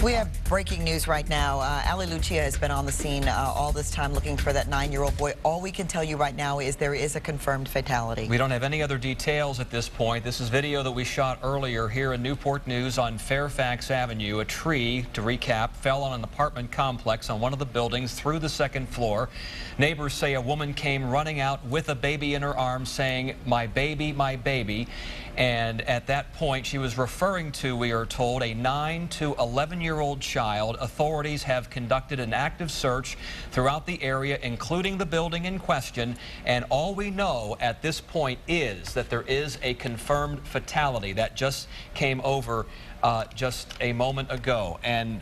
We have breaking news right now. Ali Lucia has been on the scene all this time looking for that 9-year-old boy. All we can tell you right now is there is a confirmed fatality. We don't have any other details at this point. This is video that we shot earlier here in Newport News on Fairfax Avenue. A tree, to recap, fell on an apartment complex on one of the buildings through the second floor. Neighbors say a woman came running out with a baby in her arms saying, "My baby, my baby." And at that point, she was referring to, we are told, a 9 to 11-year-old child. Authorities have conducted an active search throughout the area, including the building in question. And all we know at this point is that there is a confirmed fatality that just came over just a moment ago. And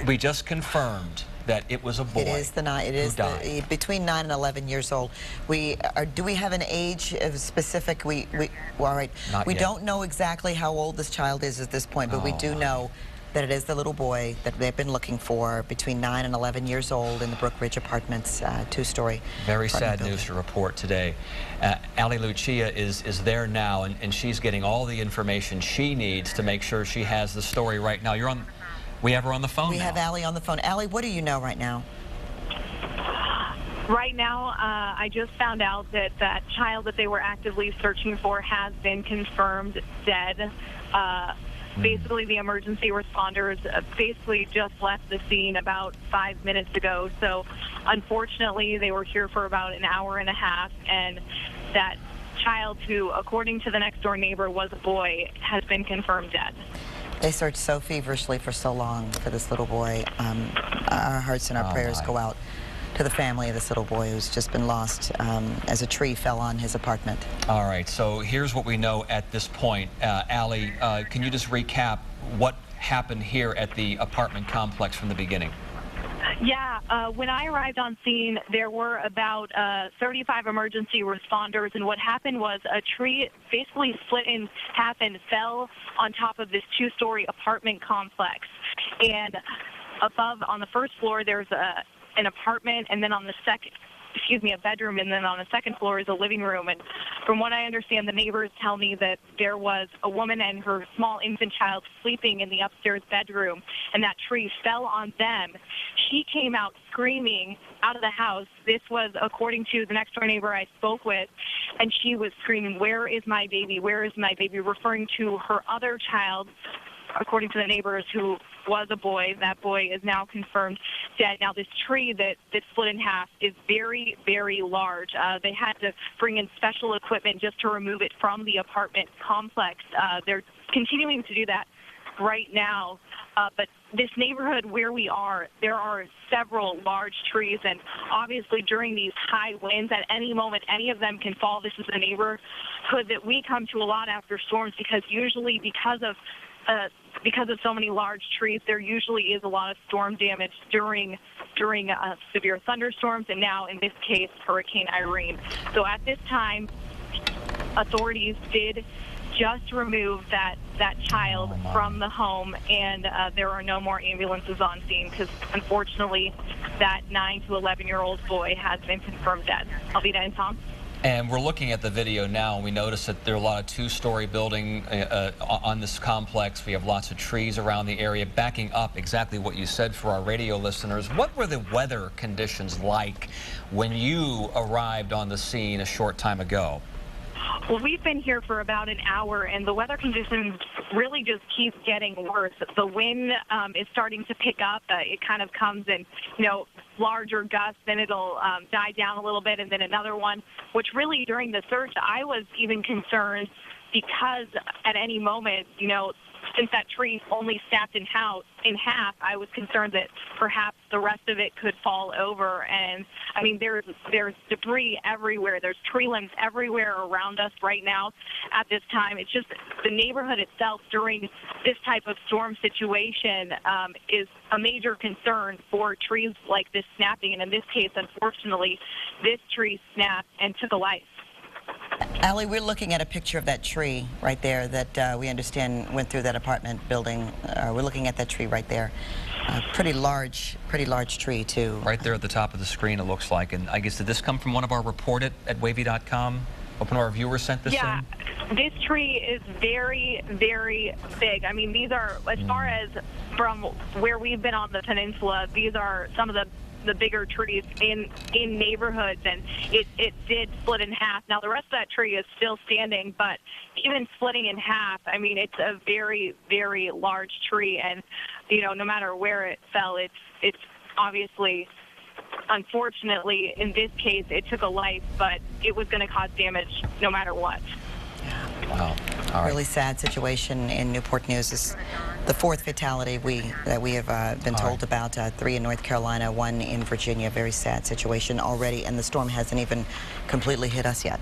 we just confirmed that it was a boy. It is between 9 and 11 years old. Do we have an age of specific? All right. We don't know exactly how old this child is at this point, but we do know that it is the little boy that they've been looking for, between 9 and 11 years old, in the Brook Ridge Apartments, two-story. Very sad news to report today. Ali Lucia is there now, and she's getting all the information she needs to make sure she has the story right now. We have her on the phone. We have Ali on the phone. Ali, what do you know right now? Right now, I just found out that that child that they were actively searching for has been confirmed dead. Basically, the emergency responders basically just left the scene about 5 minutes ago. So, unfortunately, they were here for about an hour and a half, and that child, who, according to the next-door neighbor, was a boy, has been confirmed dead. They searched so feverishly for so long for this little boy. Our hearts and our prayers go out to the family of this little boy who's just been lost as a tree fell on his apartment. All right, so here's what we know at this point. Ali, can you just recap what happened here at the apartment complex from the beginning? Yeah, when I arrived on scene, there were about 35 emergency responders, and what happened was a tree basically split in half and fell on top of this two-story apartment complex. And above, on the first floor, there's an apartment, and then on the a bedroom, and then on the second floor is a living room. And from what I understand, the neighbors tell me that there was a woman and her small infant child sleeping in the upstairs bedroom, and that tree fell on them. She came out screaming out of the house. This was according to the next door neighbor I spoke with, and she was screaming, "Where is my baby? Where is my baby?" referring to her other child, according to the neighbors, who was a boy. That boy is now confirmed dead. Now, this tree that split in half is very, very large. They had to bring in special equipment just to remove it from the apartment complex. They're continuing to do that right now. But this neighborhood where we are, there are several large trees, and obviously during these high winds, at any moment, any of them can fall. This is a neighborhood that we come to a lot after storms, because usually because of so many large trees, there usually is a lot of storm damage during severe thunderstorms, and now in this case, Hurricane Irene. So at this time, authorities did just remove that child from the home, and there are no more ambulances on scene, because unfortunately that 9 to 11-year-old boy has been confirmed dead. Alvita and Tom. And we're looking at the video now, and we notice that there are a lot of two-story building on this complex. We have lots of trees around the area. Backing up exactly what you said for our radio listeners, what were the weather conditions like when you arrived on the scene a short time ago? Well, we've been here for about an hour, and the weather conditions really just keep getting worse. The wind is starting to pick up. It kind of comes in, larger gusts, then it'll die down a little bit, and then another one, which really during the search, I was even concerned because at any moment, since that tree only snapped in half, I was concerned that perhaps the rest of it could fall over. And I mean, there's debris everywhere. There's tree limbs everywhere around us right now at this time. It's just the neighborhood itself during this type of storm situation is a major concern for trees like this snapping. And in this case, unfortunately, this tree snapped and took a life. Ali, we're looking at a picture of that tree right there that we understand went through that apartment building. We're looking at that tree right there. Pretty large tree, too. Right there at the top of the screen, it looks like. And I guess, did this come from one of our report at wavy.com? One of our viewers sent this in? Yeah, this tree is very, very big. I mean, these are, as far as from where we've been on the peninsula, these are some of the bigger trees in neighborhoods, and it did split in half. Now the rest of that tree is still standing, but even splitting in half, I mean, it's a very, very large tree, and no matter where it fell, it's obviously, unfortunately, in this case, it took a life, but it was going to cause damage no matter what. Wow. All right. Really sad situation in Newport News. This is the fourth fatality that we have been told about. 3 in North Carolina, 1 in Virginia. Very sad situation already, and the storm hasn't even completely hit us yet.